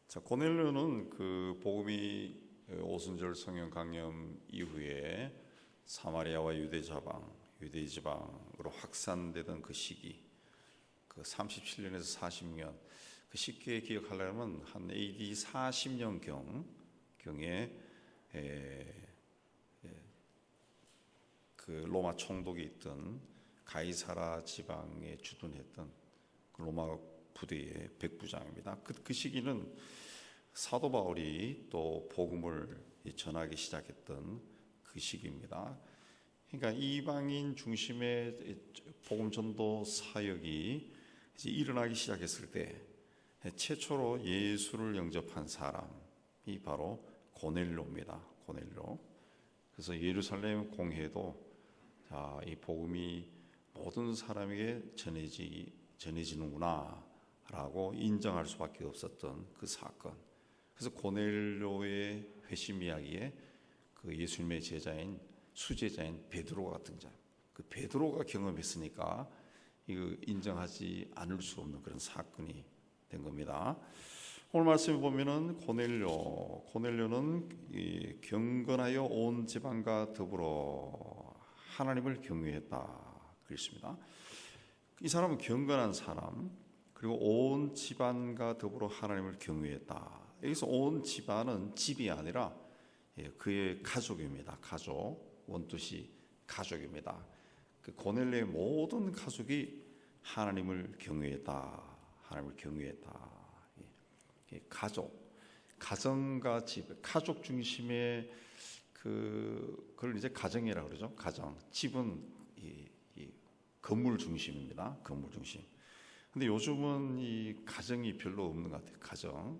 자, 고넬료는 그 복음이 오순절 성령 강림 이후에 사마리아와 유대 지방으로 확산되던 그 시기, 그 37년에서 40년, 그 쉽게 기억하려면 한 AD 40년 경에 그 로마 총독이 있던 가이사라 지방에 주둔했던 그 로마 부대의 백부장입니다. 그 시기는 사도 바울이 또 복음을 전하기 시작했던 그 시기입니다. 그러니까 이방인 중심의 복음 전도 사역이 이제 일어나기 시작했을 때 최초로 예수를 영접한 사람이 바로 고넬료입니다. 고넬료. 그래서 예루살렘 공회도 이 복음이 모든 사람에게 전해지는구나 라고 인정할 수밖에 없었던 그 사건. 그래서 고넬료의 회심 이야기에 그 예수님의 수제자인 베드로가 등장. 그 베드로가 경험했으니까 이거 인정하지 않을 수 없는 그런 사건이 된 겁니다. 오늘 말씀에 보면은 고넬료는 경건하여 온 지방과 더불어 하나님을 경외했다 그랬습니다. 이 사람은 경건한 사람, 그리고 온 집안과 더불어 하나님을 경외했다. 여기서 온 집안은 집이 아니라 그의 가족입니다. 가족, 원뜻이 가족입니다. 그 고넬료의 모든 가족이 하나님을 경외했다. 하나님을 경외했다. 가정과 집, 가족 중심의 그걸 이제 가정이라고 그러죠. 가정, 집은 이 건물 중심입니다. 건물 중심. 근데 요즘은 이 가정이 별로 없는 것 같아요. 가정,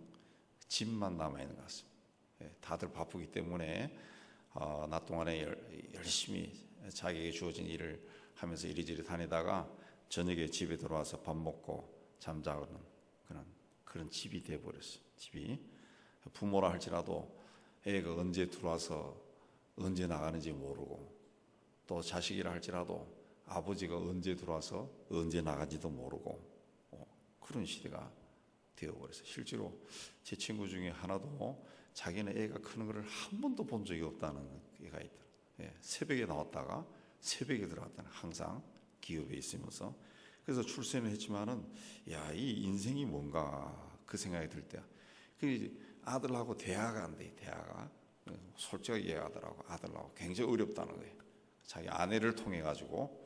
집만 남아 있는 것 같습니다. 다들 바쁘기 때문에 낮 동안에 열심히 자기에게 주어진 일을 하면서 이리저리 다니다가 저녁에 집에 들어와서 밥 먹고 잠자는 그런 집이 되어버렸어요. 집이 부모라 할지라도 애가 언제 들어와서 언제 나가는지 모르고, 또 자식이라 할지라도 아버지가 언제 들어와서 언제 나간지도 모르고 그런 시대가 되어버렸어요. 실제로 제 친구 중에 하나도 자기는 애가 크는 것을 한 번도 본 적이 없다는 애가 있더라고요. 새벽에 나왔다가 새벽에 들어갔다는, 항상 기업에 있으면서. 그래서 출세는 했지만은 이 인생이 뭔가 그 생각이 들 때야. 그 아들하고 대화가 안 돼. 대화가 솔직하게 얘기하더라고. 아들하고 굉장히 어렵다는 거예요. 자기 아내를 통해 가지고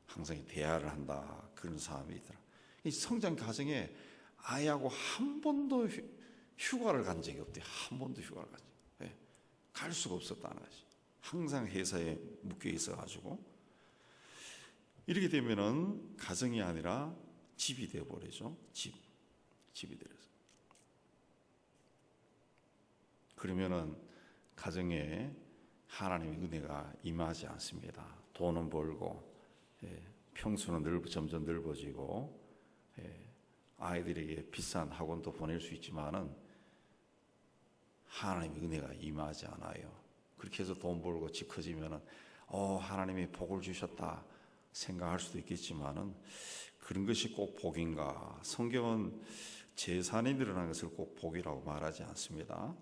항상 대화를 한다, 그런 사람이 있더라. 이 성장 과정에 아이하고 한 번도 휴가를 간 적이 없대. 한 번도 휴가를 간 적이. 갈 수가 없었다는 거지. 항상 회사에 묶여 있어가지고. 이렇게 되면은 가정이 아니라 집이 되어버리죠. 집이 되어서. 그러면은 가정에 하나님의 은혜가 임하지 않습니다. 돈은 벌고, 평수는 점점 넓어지고, 아이들에게 비싼 학원도 보낼 수 있지만은 하나님의 은혜가 임하지 않아요. 그렇게 해서 돈 벌고 집 커지면은 하나님이 복을 주셨다 생각할 수도 있겠지만은 그런 것이 꼭 복인가? 성경은 재산이 늘어난 것을 꼭 복이라고 말하지 않습니다.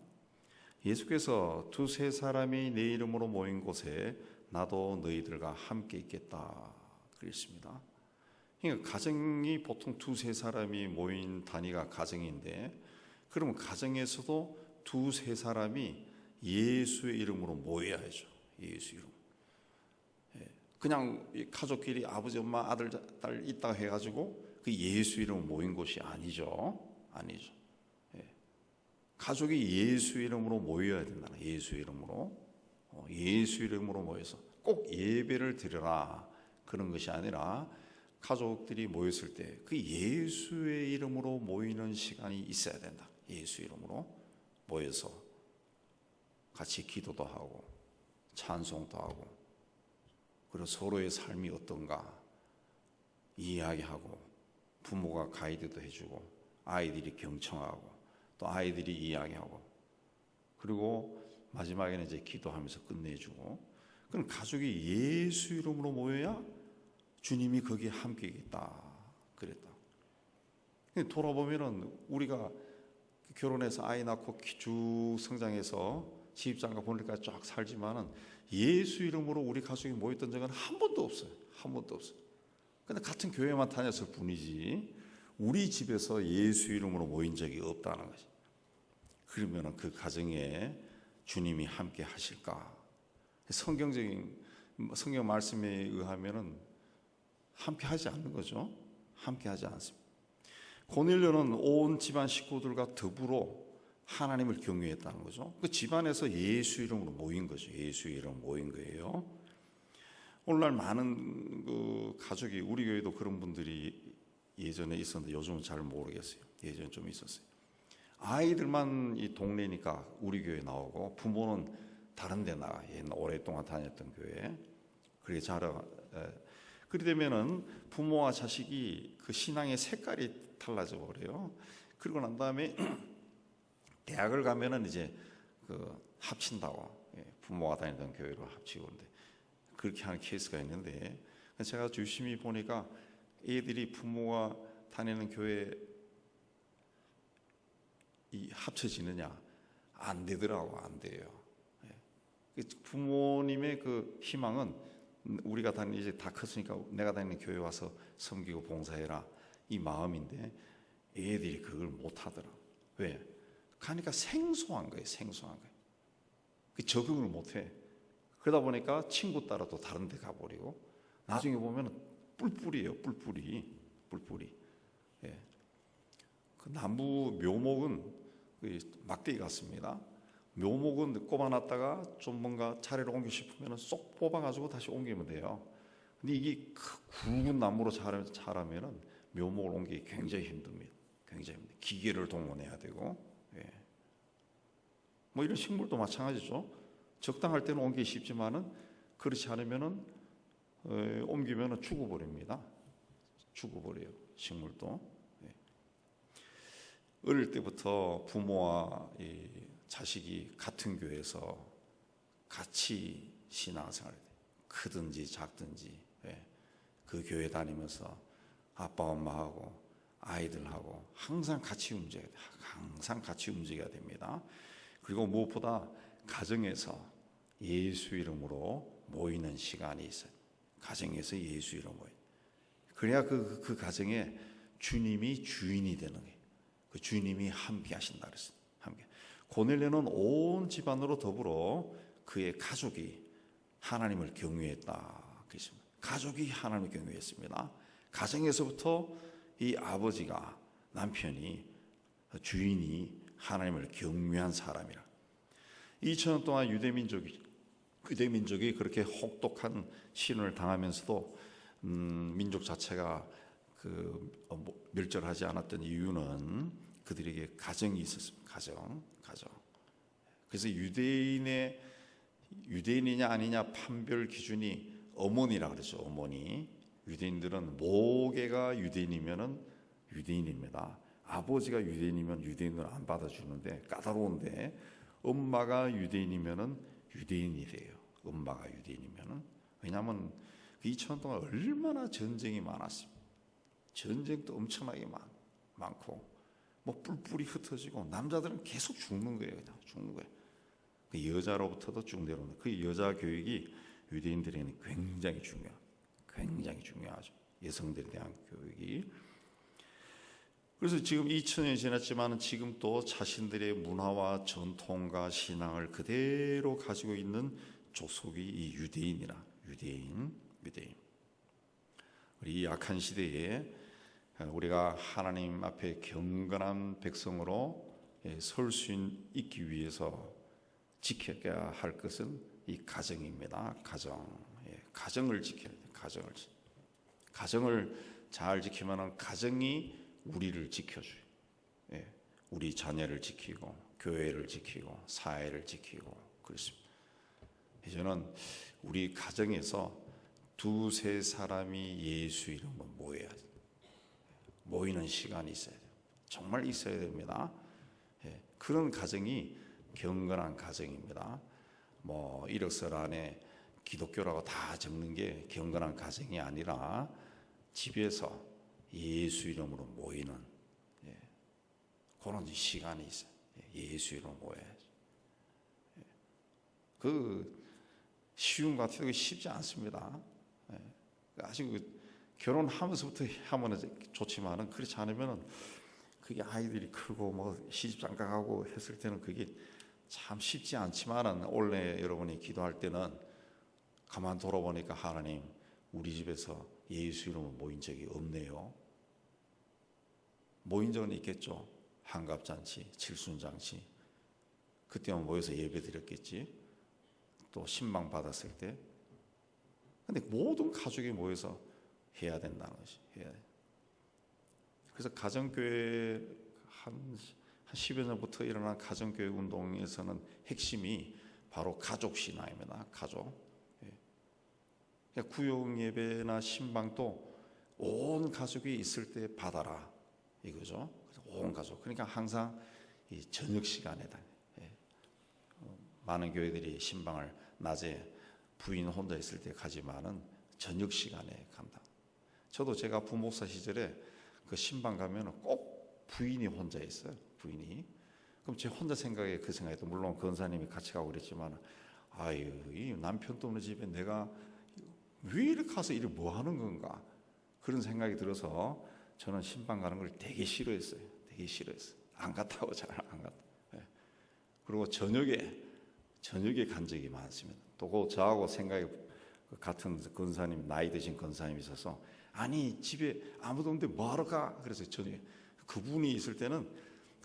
예수께서 두세 사람이 내 이름으로 모인 곳에 나도 너희들과 함께 있겠다 그랬습니다. 그러니까 가정이 보통 두세 사람이 모인 단위가 가정인데, 그러면 가정에서도 두세 사람이 예수의 이름으로 모여야죠. 예수 이름. 그냥 가족끼리 아버지, 엄마, 아들, 딸 있다 해가지고 그 예수 이름 모인 곳이 아니죠. 가족이 예수 이름으로 모여야 된다는, 예수 이름으로. 예수 이름으로 모여서 꼭 예배를 드려라, 그런 것이 아니라 가족들이 모였을 때 그 예수의 이름으로 모이는 시간이 있어야 된다. 예수 이름으로 모여서 같이 기도도 하고 찬송도 하고, 그리고 서로의 삶이 어떤가 이야기하고, 부모가 가이드도 해주고, 아이들이 경청하고, 또 아이들이 이야기하고, 그리고 마지막에는 이제 기도하면서 끝내주고. 그럼 가족이 예수 이름으로 모여야 주님이 거기에 함께 있다 그랬다. 돌아보면은 우리가 결혼해서 아이 낳고 쭉 성장해서 시집장가 보낼까지 쫙 살지만은 예수 이름으로 우리 가족이 모였던 적은 한 번도 없어요. 한 번도 없어요. 근데 같은 교회만 다녔을 뿐이지 우리 집에서 예수 이름으로 모인 적이 없다는 거지. 그러면은 그 가정에 주님이 함께 하실까? 성경 말씀에 의하면은 함께 하지 않는 거죠. 함께 하지 않습니다. 고넬료는 온 집안 식구들과 더불어 하나님을 경외했다는 거죠. 그 집안에서 예수 이름으로 모인 거죠. 예수 이름으로 모인 거예요. 오늘날 많은 그 가족이, 우리 교회도 그런 분들이 예전에 있었는데 요즘은 잘 모르겠어요. 예전에 좀 있었어요. 아이들만 이 동네니까 우리 교회 나오고 부모는 다른 데 나가. 오랫동안 다녔던 교회. 그렇게 그렇게 되면은 부모와 자식이 그 신앙의 색깔이 달라져 버려요. 그리고 난 다음에 대학을 가면은 이제 그 합친다고, 부모가 다니던 교회로 합치고, 그런데 그렇게 하는 케이스가 있는데, 제가 유심히 보니까 애들이 부모가 다니는 교회 이 합쳐지느냐 안 되더라고. 안 돼요. 부모님의 그 희망은 우리가 이제 다 컸으니까 내가 다니는 교회 와서 섬기고 봉사해라, 이 마음인데 애들이 그걸 못 하더라. 왜? 가니까 생소한 거예요. 생소한 거예요. 적응을 못 해. 그러다 보니까 친구 따라 또 다른 데 가버리고, 나중에 보면 뿔뿔이에요. 뿔뿔이. 예. 그 나무 묘목은 막대기 같습니다. 묘목은 꼽아놨다가 좀 뭔가 차례로 옮기고 싶으면 쏙 뽑아가지고 다시 옮기면 돼요. 근데 이게 굵은 나무로 자라면은 묘목을 옮기기 굉장히 힘듭니다. 굉장히 힘듭니다. 기계를 동원해야 되고, 뭐 이런 식물도 마찬가지죠. 적당할 때는 옮기기 쉽지만은 그렇지 않으면은 옮기면은 죽어버립니다. 죽어버려요. 식물도. 어릴 때부터 부모와 이 자식이 같은 교회에서 같이 신앙생활을 해요. 크든지 작든지 그 교회 다니면서 아빠 엄마하고 아이들하고 항상 같이 움직여야 돼요. 항상 같이 움직여야 됩니다. 그리고 무엇보다 가정에서 예수 이름으로 모이는 시간이 있어요. 가정에서 예수 이름으로 모이는. 그래야 그 가정에 주님이 주인이 되는 거예요. 그 주님이 함께 하신다 그랬어요. 함께. 고넬료는 온 집안으로 더불어 그의 가족이 하나님을 경외했다 그랬습니다. 가족이 하나님을 경외했습니다. 가정에서부터 이 아버지가, 남편이, 주인이 하나님을 경외한 사람이라. 2000년 동안 유대민족이 그렇게 혹독한 신을 당하면서도 민족 자체가 멸절하지 않았던 이유는 그들에게 가정이 있었습니다. 가정. 그래서 유대인이냐 아니냐 판별 기준이 어머니라 그러죠. 어머니. 유대인들은 모계가 유대인이면은 유대인입니다. 아버지가 유대인이면 유대인을 안 받아주는데 까다로운데, 엄마가 유대인이면은 유대인이 돼요. 엄마가 유대인이면은. 왜냐하면 2000년 동안 얼마나 전쟁이 많았습니다. 전쟁도 엄청나게 많고, 뭐 뿔뿔이 흩어지고, 남자들은 계속 죽는 거예요. 그냥 죽는 거예요. 그 여자로부터도 쭉 내려오는 그 여자 교육이 유대인들에게는 굉장히 중요하죠. 여성들에 대한 교육이. 그래서 지금 2000년이 지났지만 지금 또 자신들의 문화와 전통과 신앙을 그대로 가지고 있는 족속이 이 유대인. 우리 이 악한 시대에 우리가 하나님 앞에 경건한 백성으로 설 수 있기 위해서 지켜야 할 것은 이 가정입니다. 가정을 지켜야 돼요. 가정을 잘 지키면 가정이 우리를 지켜줘요. 우리 자녀를 지키고, 교회를 지키고, 사회를 지키고 그렇습니다. 저는 우리 가정에서 두세 사람이 예수 이름으로 모여야 돼요. 모이는 시간이 있어야 돼요. 정말 있어야 됩니다. 그런 가정이 경건한 가정입니다. 뭐 이력서 안에 기독교라고 다 적는 게 경건한 가정이 아니라 집에서 예수 이름으로 모이는, 그런 시간이 있어요. 예수 이름 모여야죠. 그 쉬운 것 같아도 쉽지 않습니다. 아직 결혼하면서부터 하면 좋지만은 그렇지 않으면은 그게 아이들이 크고 뭐 시집 장가 가고 했을 때는 그게 참 쉽지 않지만은 원래 여러분이 기도할 때는 가만 돌아보니까 하나님 우리 집에서 예수 이름으로 모인 적이 없네요. 모인 적은 있겠죠. 한갑잔치, 칠순잔치 그때만 모여서 예배 드렸겠지. 또 신방 받았을 때. 근데 모든 가족이 모여서 해야 된다는 것이. 해야 돼. 그래서 가정교회 한 10여 년부터 일어난 가정교회 운동에서는 핵심이 바로 가족 신앙입니다. 가족. 구역 예배나 신방도 온 가족이 있을 때 받아라 이거죠. 온 가족. 그러니까 항상 이 저녁 시간에다. 많은 교회들이 신방을 낮에 부인 혼자 있을 때 가지만은 저녁 시간에 간다. 저도 제가 부목사 시절에 그 신방 가면은 꼭 부인이 혼자 있어요. 부인이. 그럼 제 혼자 생각에 그 생각에도 물론 권사님이 같이 가고 그랬지만 아유 이 남편도 없는 집에 내가 왜 이렇게 가서 일을 뭐 하는 건가 그런 생각이 들어서 저는 신방 가는 걸 되게 싫어했어요. 되게 싫어했어요. 안 갔다고 잘 안 갔다. 그리고 저녁에 간 적이 많습니다. 또 그 저하고 생각이 같은 권사님 나이 드신 권사님이 있어서 아니 집에 아무도 없는데 뭐하러 가? 그래서 저녁에 그분이 있을 때는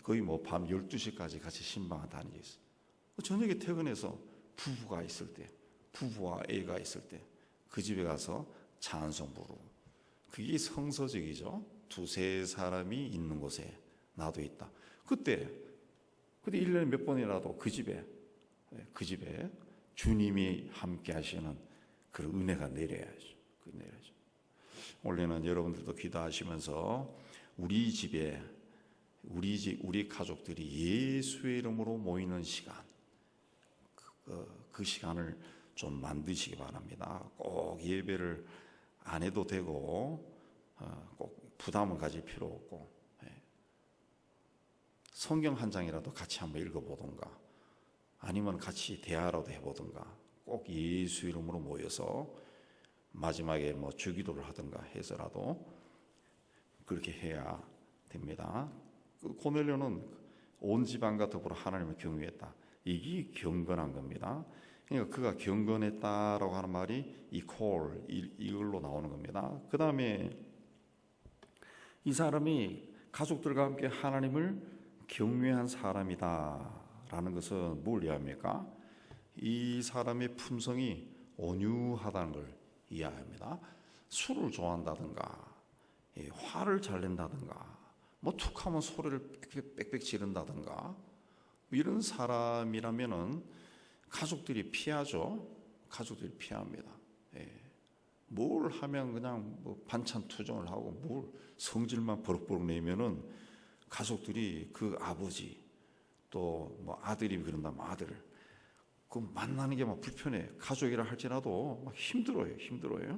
거의 뭐 밤 12시까지 같이 신방을 다니고 있어요. 저녁에 퇴근해서 부부가 있을 때 부부와 애가 있을 때 그 집에 가서 찬송 부르고 그게 성서적이죠. 두세 사람이 있는 곳에 나도 있다. 그때 1년에 몇 번이라도 그 집에 주님이 함께 하시는 그런 은혜가 내려야죠. 내려야죠. 원래는 여러분들도 기도하시면서 우리 집에 우리 가족들이 예수의 이름으로 모이는 시간 그 시간을 좀 만드시기 바랍니다. 꼭 예배를 안 해도 되고 꼭 부담을 가질 필요 없고 성경 한 장이라도 같이 한번 읽어보던가 아니면 같이 대화라도 해보던가 꼭 예수 이름으로 모여서 마지막에 뭐 주기도를 하든가 해서라도 그렇게 해야 됩니다. 고넬료는 온 집안과 더불어 하나님을 경외했다. 이게 경건한 겁니다. 그러니까 그가 경건했다라고 하는 말이 이걸로 나오는 겁니다. 그 다음에 이 사람이 가족들과 함께 하나님을 경외한 사람이다라는 것은 뭘 이해합니까? 이 사람의 품성이 온유하다는 걸 이해합니다. 술을 좋아한다든가 화를 잘 낸다든가 뭐 툭하면 소리를 빽빽 지른다든가 이런 사람이라면은 가족들이 피하죠. 가족들이 피합니다. 뭘 하면 그냥 뭐 반찬 투정을 하고 뭘 성질만 버럭버럭 내면은 가족들이 그 아버지 또 뭐 아들이 그런다면 아들을 그 만나는 게 막 불편해. 가족이라 할지라도 막 힘들어요.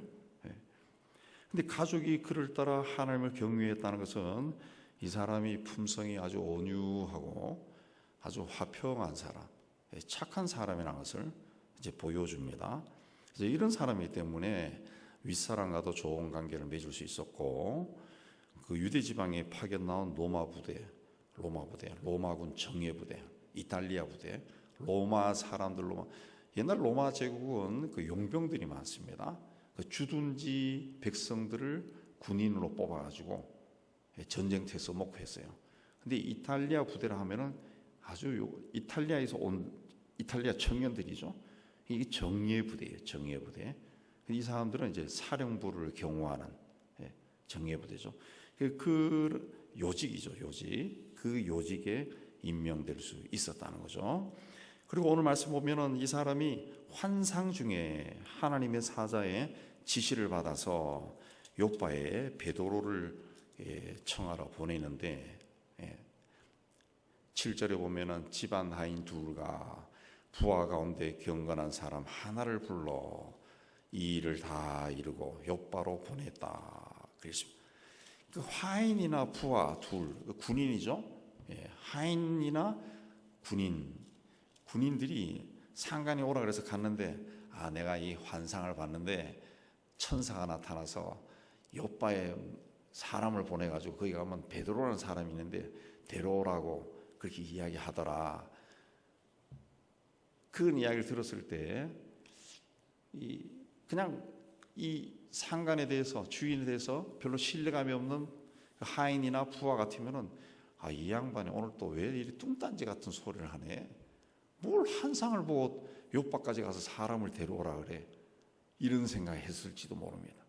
근데 가족이 그를 따라 하나님을 경외했다는 것은 이 사람이 품성이 아주 온유하고 아주 화평한 사람, 착한 사람이라는 것을 이제 보여줍니다. 그래서 이런 사람이기 때문에 윗사람과도 좋은 관계를 맺을 수 있었고 그 유대 지방에 파견 나온 로마군 정예부대, 이탈리아 부대, 로마 사람들로 옛날 로마 제국은 그 용병들이 많습니다. 그 주둔지 백성들을 군인으로 뽑아가지고 전쟁터에서 먹고 했어요. 근데 이탈리아 부대라 하면은 아주 이탈리아에서 온 이탈리아 청년들이죠. 이게 정예부대예요. 정예부대. 이 사람들은 이제 사령부를 경호하는 정예부대죠. 그 요직이죠. 요직. 그 요직에 임명될 수 있었다는 거죠. 그리고 오늘 말씀 보면은 이 사람이 환상 중에 하나님의 사자의 지시를 받아서 요빠에 베드로를 청하러 보내는데 7절에 보면은 집안 하인 둘과 부하 가운데 경건한 사람 하나를 불러 이 일을 다 이루고 요빠로 보냈다. 그랬습니다. 그 하인이나 부하 둘, 군인이죠. 하인이나 군인들이 상관이 오라 그래서 갔는데, 내가 이 환상을 봤는데 천사가 나타나서 요빠에 사람을 보내가지고 거기 가면 베드로라는 사람이 있는데 데려오라고 그렇게 이야기하더라. 그 이야기를 들었을 때 그냥 이 상관에 대해서, 주인에 대해서 별로 신뢰감이 없는 하인이나 부하 같으면은 이 양반이 오늘 또 왜 이리 뚱딴지 같은 소리를 하네. 뭘 환상을 보고 요바까지 가서 사람을 데려오라 그래. 이런 생각했을지도 모릅니다.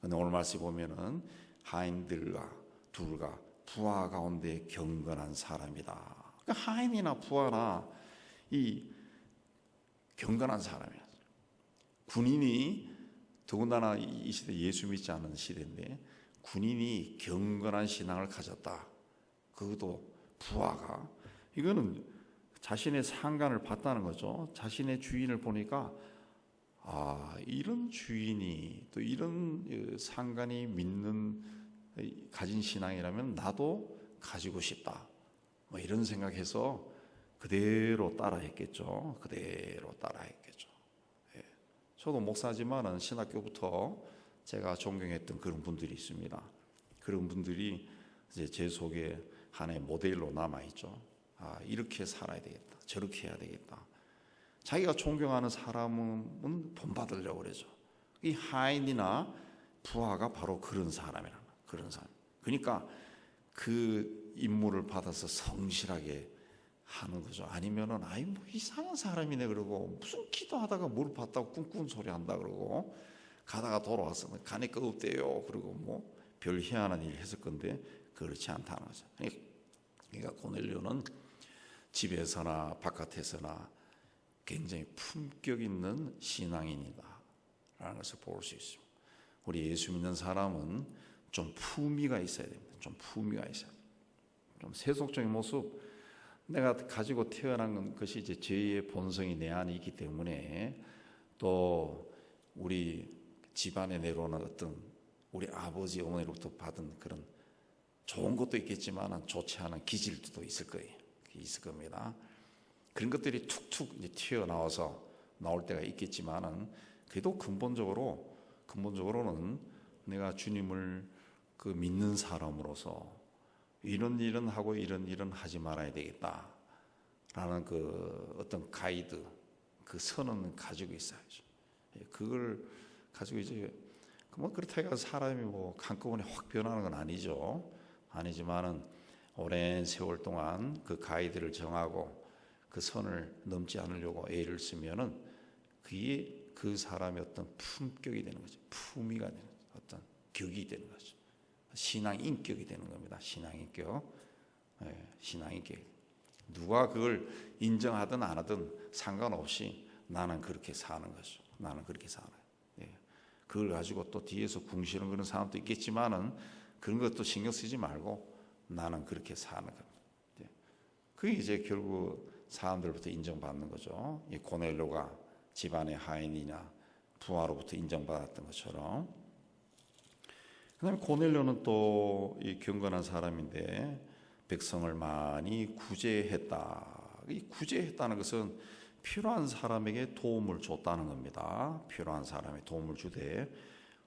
근데 오늘 말씀 보면은 하인들과 둘과 부하 가운데 경건한 사람이다. 그러니까 하인이나 부하나 이 경건한 사람이야. 군인이, 더군다나 이 시대 예수 믿지 않는 시대인데 군인이 경건한 신앙을 가졌다. 그것도 부하가, 이거는 자신의 상관을 봤다는 거죠. 자신의 주인을 보니까 이런 주인이, 또 이런 상관이 가진 신앙이라면 나도 가지고 싶다. 이런 생각해서 그대로 따라했겠죠. 저도 목사지만은 신학교부터 제가 존경했던 그런 분들이 있습니다. 그런 분들이 이제 제 속에 하나의 모델로 남아있죠. 이렇게 살아야 되겠다, 저렇게 해야 되겠다. 자기가 존경하는 사람은 본받으려고 그러죠. 이 하인이나 부하가 바로 그런 사람이라는, 그런 사람. 그러니까 그 임무를 받아서 성실하게 하는 거죠. 아니면은 뭐 이상한 사람이네 그러고, 무슨 기도하다가 뭘 봤다고 꿍꿍 소리 한다 그러고, 가다가 돌아와서 가니까 없대요 그리고 뭐 별 희한한 일 했을 건데 그렇지 않다는 거죠. 그러니까 고넬료는 집에서나 바깥에서나 굉장히 품격 있는 신앙인이다 라는 것을 볼 수 있습니다. 우리 예수 믿는 사람은 좀 품위가 있어야 됩니다. 좀 세속적인 모습, 내가 가지고 태어난 것이 이제 죄의 본성이 내 안에 있기 때문에, 또 우리 집안에 내려오는 어떤 우리 아버지 어머니로부터 받은 그런 좋은 것도 있겠지만 좋지 않은 기질도 있을 겁니다. 그런 것들이 툭툭 이제 튀어나와서 나올 때가 있겠지만은, 그래도 근본적으로는 내가 주님을 믿는 사람으로서 이런 일은 하고 이런 일은 하지 말아야 되겠다라는 어떤 가이드, 그 선은 가지고 있어야죠. 그걸 가지고 이제 그렇다고 해서 사람이 한꺼번에 확 변하는 건 아니지만은 오랜 세월 동안 그 가이드를 정하고 그 선을 넘지 않으려고 애를 쓰면은 그게 그 사람의 어떤 품격이 되는 거죠. 품위가 되는 어떤 격이 되는 거죠. 신앙 인격이 되는 겁니다. 신앙 인격. 누가 그걸 인정하든 안 하든 상관없이 나는 그렇게 사는 거죠. 그걸 가지고 또 뒤에서 궁시렁 그런 사람도 있겠지만은 그런 것도 신경 쓰지 말고 나는 그렇게 사는 겁니다. 그게 이제 결국 사람들부터 인정받는 거죠. 이 고넬료가 집안의 하인이나 부하로부터 인정받았던 것처럼. 그다음에 고넬료는 또 이 경건한 사람인데 백성을 많이 구제했다. 이 구제했다는 것은 필요한 사람에게 도움을 줬다는 겁니다. 필요한 사람에 도움을 주되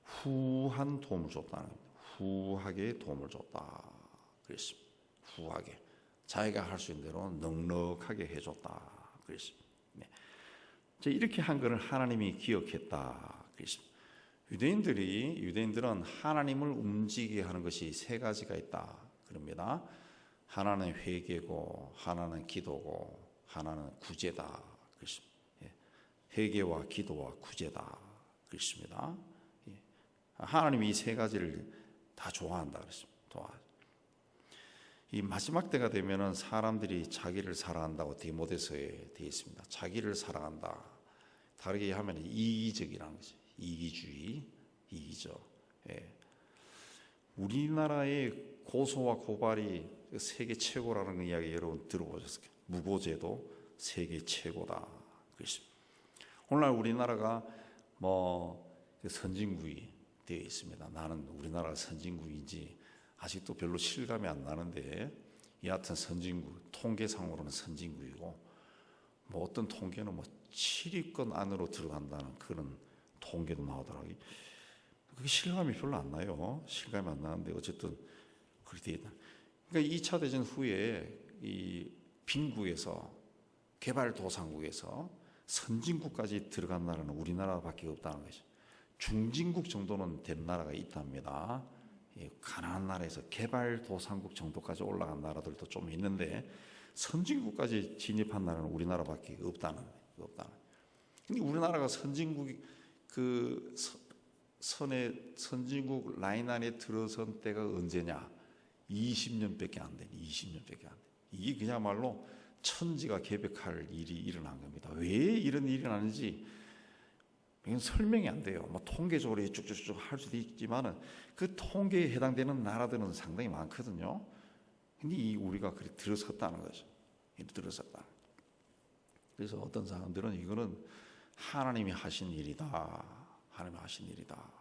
후한 도움을 줬다는 겁니다. 후하게 도움을 줬다. 그랬습니다. 후하게. 자기가 할 수 있는 대로 넉넉하게 해줬다. 그랬습니다. 이렇게 한 것을 하나님이 기억했다. 그랬습니다. 유대인들은 하나님을 움직이게 하는 것이 세 가지가 있다. 그럽니다. 하나는 회개고, 하나는 기도고, 하나는 구제다. 그렇습니다. 회개와 기도와 구제다. 그렇습니다. 하나님이 이 세 가지를 다 좋아한다. 그랬습니다. 이 마지막 때가 되면은 사람들이 자기를 사랑한다고 디모데서에 되어 있습니다. 자기를 사랑한다. 다르게 하면 이기적이라는 거죠. 이기적. 우리나라의 고소와 고발이 세계 최고라는 이야기 여러분 들어보셨을 거예요. 무고죄도 세계 최고다. 그렇습니다. 오늘날 우리나라가 선진국이 되어 있습니다. 나는 우리나라가 선진국인지 아직도 별로 실감이 안 나는데 여하튼 선진국, 통계상으로는 선진국이고, 뭐 어떤 통계는 뭐 7위권 안으로 들어간다는 그런 통계도 나오더라고요. 그게 실감이 별로 안 나요. 실감이 안 나는데 어쨌든 그렇게 되어 있다. 그러니까 2차 대전 후에 이 빈국에서, 개발도상국에서 선진국까지 들어간 나라는 우리나라밖에 없다는 거죠. 중진국 정도는 된 나라가 있답니다. 가난한 나라에서 개발도상국 정도까지 올라간 나라들도 좀 있는데 선진국까지 진입한 나라는 우리나라밖에 없다는. 근데 우리나라가 선진국 그 선에 선진국 라인 안에 들어선 때가 언제냐? 20년밖에 안 돼. 20년밖에 안 돼. 이게 그야말로 천지가 개벽할 일이 일어난 겁니다. 왜 이런 일이 일어나는지 이건 설명이 안 돼요. 뭐 통계적으로 쭉쭉쭉 할 수도 있지만은 그 통계에 해당되는 나라들은 상당히 많거든요. 근데 우리가 그렇게 들어섰다는 거죠. 들어섰다. 그래서 어떤 사람들은 이거는 하나님이 하신 일이다. 하나님이 하신 일이다.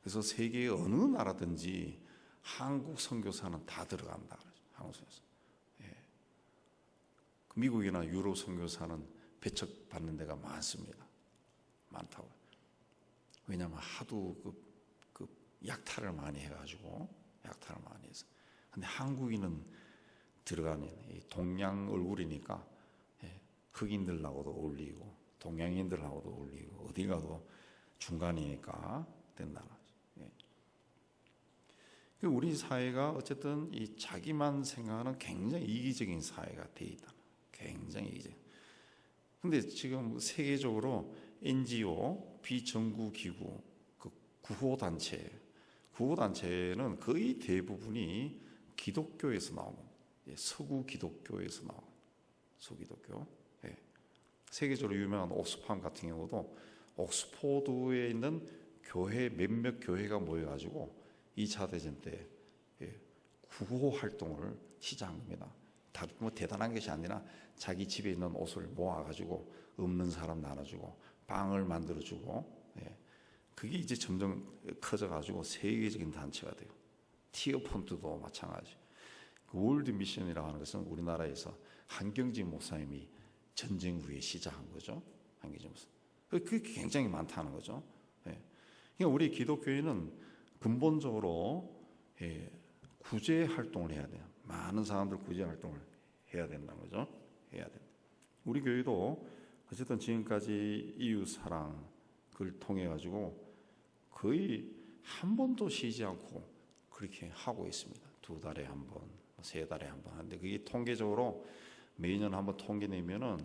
그래서 세계의 어느 나라든지 한국 선교사는 다 들어간다. 한국 선교사. 미국이나 유럽 선교사는 배척받는 데가 많습니다. 많다고. 왜냐하면 하도 그 약탈을 많이 해가지고 약탈을 많이 해서. 근데 한국인은 들어가는 동양 얼굴이니까 흑인들하고도 어울리고 동양인들하고도 어울리고 어디 가도 중간이니까 된다는 거죠. 우리 사회가 어쨌든 이 자기만 생각하는 굉장히 이기적인 사회가 돼 있다. 굉장히 이기적. 근데 지금 세계적으로 NGO, 비정부기구, 그 구호단체는 거의 대부분이 기독교에서 나오고, 서구 기독교에서 나오고, 서기독교. 세계적으로 유명한 옥스팜 같은 경우도 옥스포드에 있는 교회 몇몇 교회가 모여가지고 2차 대전 때 구호 활동을 시작한 겁니다. 다 뭐 대단한 것이 아니라 자기 집에 있는 옷을 모아가지고 없는 사람 나눠주고 빵을 만들어주고, 그게 이제 점점 커져가지고 세계적인 단체가 돼요. 티어폰트도 마찬가지. 월드 미션이라고 하는 것은 우리나라에서 한경직 목사님이 전쟁 후에 시작한 거죠. 한경직 목사. 그게 굉장히 많다는 거죠. 그러니까 우리 기독교인은 근본적으로 구제 활동을 해야 돼요. 많은 사람들 구제 활동을 해야 된다는 거죠. 해야 된다. 우리 교회도 어쨌든 지금까지 이웃 사랑을 통해 가지고 거의 한 번도 쉬지 않고 그렇게 하고 있습니다. 2달에 한 번, 3달에 한 번 하는데 그게 통계적으로 매년 한 번 통계 내면은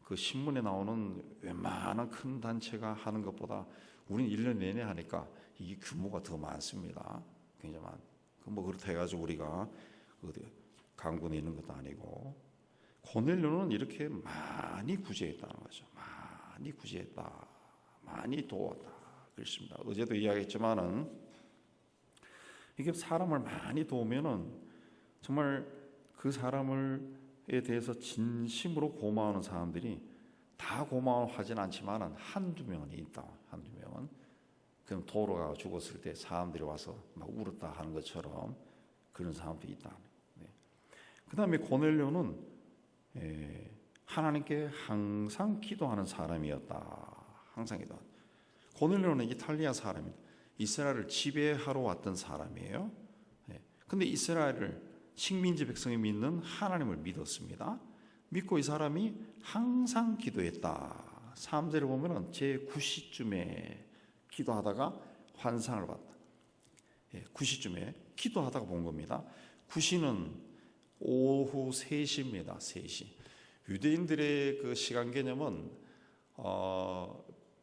그 신문에 나오는 웬만한 큰 단체가 하는 것보다 우리는 1년 내내 하니까 이게 규모가 더 많습니다. 굉장히 많. 뭐 그렇다 해가지고 우리가 어디 강군에 있는 것도 아니고. 고넬료는 이렇게 많이 구제했다는 거죠. 많이 구제했다, 많이 도왔다. 그렇습니다. 어제도 이야기했지만은 이게 사람을 많이 도우면은 정말 그 사람을에 대해서 진심으로 고마워하는 사람들이 다 고마워하진 않지만은 한두 명은 있다. 한두 명은. 그럼 도로가 죽었을 때 사람들이 와서 막 울었다 하는 것처럼 그런 사람도 있다. 그 다음에 고넬료는 하나님께 항상 기도하는 사람이었다. 항상 기도한다. 고넬료는 이탈리아 사람입니다. 이스라엘을 지배하러 왔던 사람이에요. 근데 이스라엘을 식민지 백성이 믿는 하나님을 믿었습니다. 믿고 이 사람이 항상 기도했다. 3절을 보면은 제9시쯤에 기도하다가 환상을 봤다. 9시쯤에 기도하다가 본 겁니다. 9시는 오후 3시입니다. 3시. 유대인들의 그 시간 개념은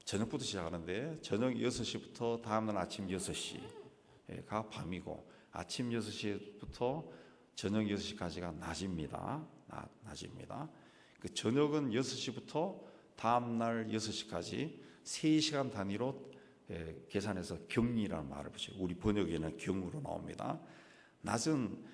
저녁부터 시작하는데 저녁 6시부터 다음날 아침 6시가 밤이고 아침 6시부터 저녁 6시까지가 낮입니다. 낮입니다. 그 저녁은 6시부터 다음날 6시까지 3시간 단위로 계산해서 경리라는 말을 붙여요. 우리 번역에는 경으로 나옵니다. 낮은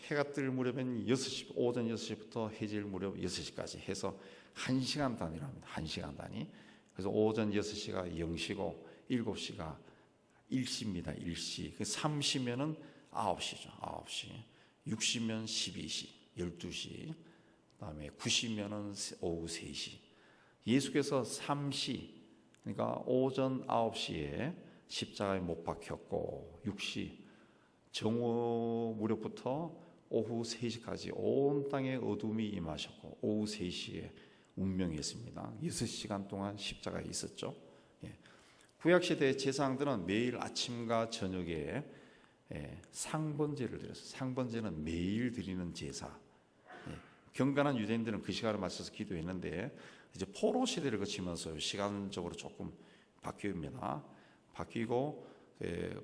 해가 뜰 무렵엔 오전 6시부터 해질 무렵 6시까지 해서 1시간 단위로 합니다. 1시간 단위. 그래서 오전 6시가 0시고 7시가 1시입니다. 1시. 3시면은 9시죠. 9시. 60면 12시, 12시, 그다음에 90면은 오후 3시. 예수께서 3시, 그러니까 오전 9시에 십자가에 못 박혔고 6시, 정오 무렵부터 오후 3시까지 온 땅에 어둠이 임하셨고 오후 3시에 운명했습니다. 6시간 동안 십자가에 있었죠. 구약시대의 제사장들은 매일 아침과 저녁에 상번제를 드렸어요. 상번제는 매일 드리는 제사. 경건한 유대인들은 그 시간을 맞춰서 기도했는데 이제 포로 시대를 거치면서 시간적으로 조금 바뀝니다.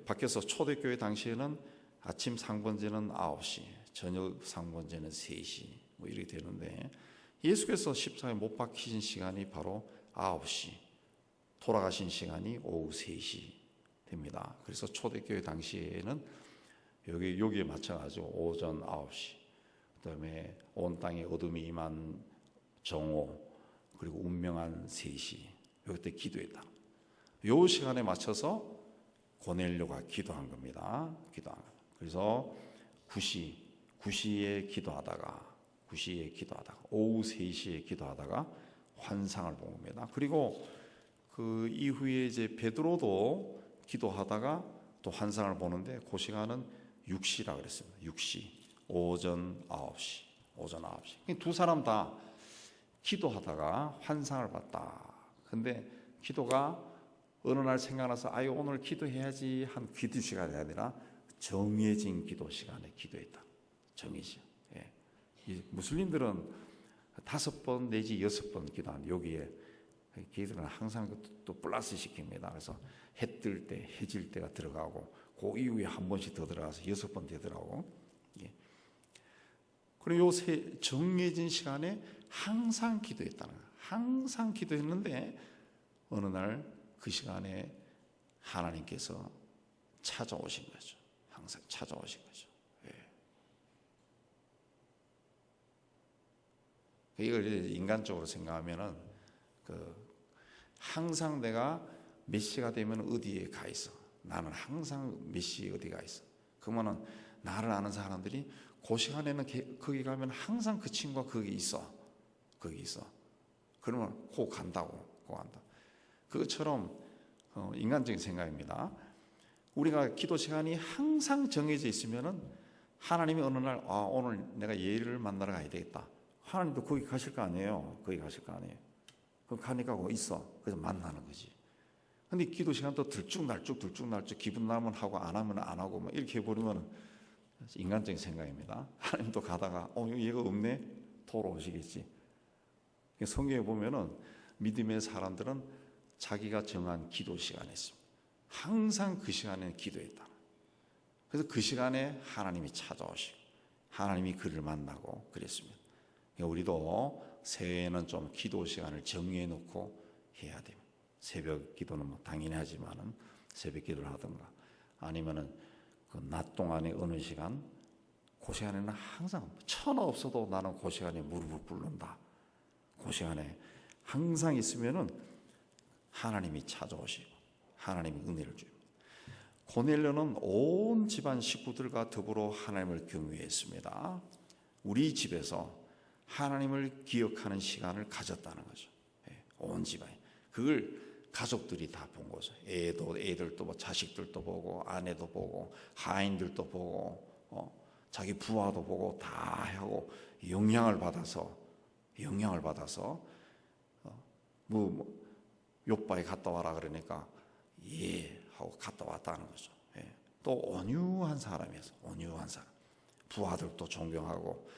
바뀌어서 초대교회 당시에는 아침 상번제는 9시, 저녁 상번제는 3시 뭐 이렇게 되는데 예수께서 십자가에 못 박히신 시간이 바로 9시, 돌아가신 시간이 오후 3시 됩니다. 그래서 초대교회 당시에는 여기에 맞춰가지고 오전 9시, 그다음에 온 땅에 어둠이 임한 정오, 그리고 운명한 3시, 이때 기도했다. 요 시간에 맞춰서 고넬료가 기도한 겁니다. 그래서 9시에 기도하다가 오후 3시에 기도하다가 환상을 본 겁니다. 그리고 그 이후에 이제 베드로도 기도하다가 또 환상을 보는데 그 시간은 6시라 그랬습니다. 6시, 오전 9시. 두 사람 다 기도하다가 환상을 봤다. 근데 기도가 어느 날 생각나서 아유 오늘 기도해야지 한 기도 시간이 아니라 정해진 기도 시간에 기도했다. 정해진. 이 무슬림들은 5번 내지 6번 기도하는 여기에 기도는 항상 또 플러스 시킵니다. 그래서 해 뜰 때, 해질 때가 들어가고 그 이후에 한 번씩 더 들어가서 6번 되더라고. 그리고 요 정해진 시간에 항상 기도했다는 거예요. 항상 기도했는데 어느 날 그 시간에 하나님께서 찾아오신 거죠. 항상 찾아오신 거죠. 이걸 인간적으로 생각하면은 항상 내가 몇 시가 되면 어디에 가 있어. 나는 항상 몇 시에 어디 가 있어. 그러면은 나를 아는 사람들이 그 시간에는 거기 가면 항상 그 친구가 거기 있어. 그러면 꼭 간다고. 그것처럼 인간적인 생각입니다. 우리가 기도 시간이 항상 정해져 있으면은 하나님이 어느 날 오늘 내가 예를 만나러 가야 되겠다. 하나님도 거기 가실 거 아니에요. 그럼 가니까 거기 있어. 그래서 만나는 거지. 근데 기도 시간도 들쭉날쭉 기분 나면 하고 안 하면 안 하고 막 이렇게 해버리면 인간적인 생각입니다. 하나님도 가다가 얘가 없네? 돌아오시겠지. 성경에 보면은 믿음의 사람들은 자기가 정한 기도 시간이 있습니다. 항상 그 시간에 기도했다. 그래서 그 시간에 하나님이 찾아오시고 하나님이 그를 만나고 그랬습니다. 우리도 새해에는 좀 기도 시간을 정해 놓고 해야 됩니다. 새벽 기도는 뭐 당연히 하지만은 새벽 기도를 하든가 아니면은 그 낮 동안에 어느 시간 그 시간에는 항상 천하 없어도 나는 그 시간에 무릎을 꿇는다. 그 시간에 항상 있으면은 하나님이 찾아오시고 하나님이 은혜를 줍니다. 고넬료는 온 집안 식구들과 더불어 하나님을 경외했습니다. 우리 집에서 하나님을 기억하는 시간을 가졌다는 거죠. 온 집안이. 그걸 가족들이 다 본 거죠. 애들도 보고 자식들도 보고 아내도 보고 하인들도 보고 자기 부하도 보고 다 하고 영향을 받아서 요바에 갔다 와라 그러니까 예 하고 갔다 왔다는 거죠. 또 온유한 사람이었어. 온유한 사람. 부하들도 존경하고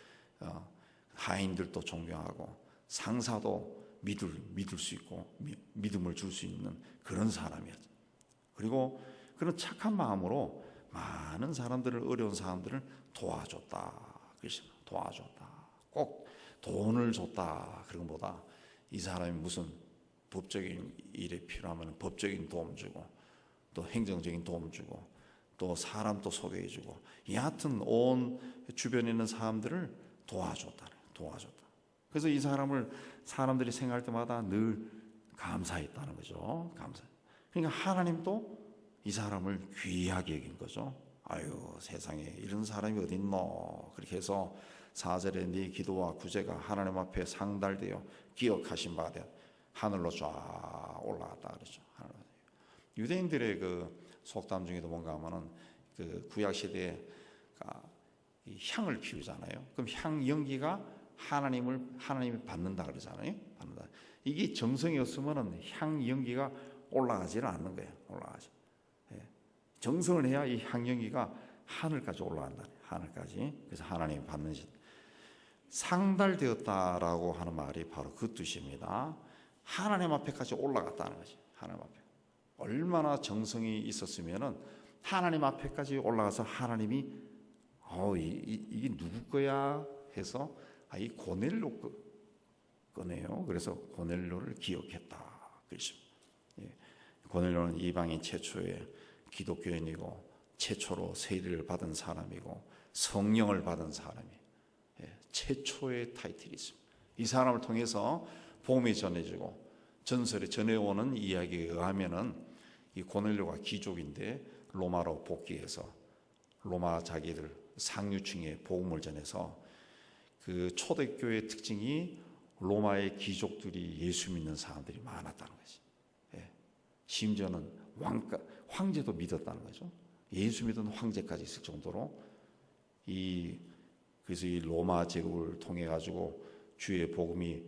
하인들도 존경하고 상사도 믿을 수 있고 믿음을 줄 수 있는 그런 사람이었죠. 그리고 그런 착한 마음으로 많은 사람들을 어려운 사람들을 도와줬다. 꼭 돈을 줬다 그런 것보다 이 사람이 무슨 법적인 일에 필요하면 법적인 도움 주고 또 행정적인 도움 주고 또 사람도 소개해 주고 여하튼 온 주변에 있는 사람들을 도와줬다. 그래서 이 사람을 사람들이 생각할 때마다 늘 감사했다는 거죠. 그러니까 하나님도 이 사람을 귀하게 여긴 거죠. 아유 세상에 이런 사람이 어딨노. 그렇게 해서 4절에 네 기도와 구제가 하나님 앞에 상달되어 기억하신 바가 되어 하늘로 쫙 올라갔다 그러죠. 유대인들의 그 속담 중에도 뭔가 하면은 그 구약 시대에 이 향을 피우잖아요. 그럼 향 연기가 하나님이 받는다 그러잖아요. 받는다. 이게 정성이 없으면은 향 연기가 올라가지는 않는 거예요. 올라가죠. 예. 정성을 해야 이 향 연기가 하늘까지 올라간다. 하늘까지. 그래서 하나님이 받는 시 상달되었다라고 하는 말이 바로 그 뜻입니다. 하나님 앞에까지 올라갔다는 거지. 하나님 앞에. 얼마나 정성이 있었으면은 하나님 앞에까지 올라가서 하나님이 이게 누구 거야 해서 이 고넬료 거네요. 그래서 고넬료를 기억했다. 그렇습니다. 예. 고넬료는 이방인 최초의 기독교인이고 최초로 세례를 받은 사람이고 성령을 받은 사람이 최초의 타이틀이 있습니다. 이 사람을 통해서 복음이 전해지고 전설에 전해오는 이야기에 의하면은 이 고넬료가 귀족인데 로마로 복귀해서 로마 자기들 상류층에 복음을 전해서 그 초대교회의 특징이 로마의 귀족들이 예수 믿는 사람들이 많았다는 거지. 심지어는 황제도 믿었다는 거죠. 예수 믿은 황제까지 있을 정도로 그래서 이 로마 제국을 통해 가지고 주의 복음이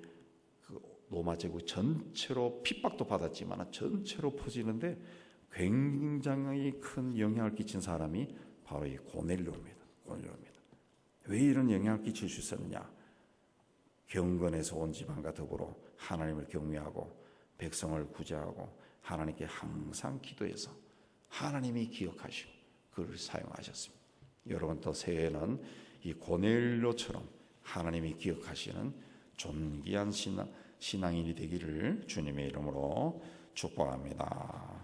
그 로마 제국 전체로 핍박도 받았지만 전체로 퍼지는데 굉장히 큰 영향을 끼친 사람이 바로 이 고넬료입니다. 왜 이런 영향을 끼칠 수 있었느냐? 경건에서 온 집안과 더불어 하나님을 경외하고 백성을 구제하고 하나님께 항상 기도해서 하나님이 기억하시고 그를 사용하셨습니다. 여러분 또 새해에는 이 고넬료처럼 하나님이 기억하시는 존귀한 신앙인이 되기를 주님의 이름으로 축복합니다.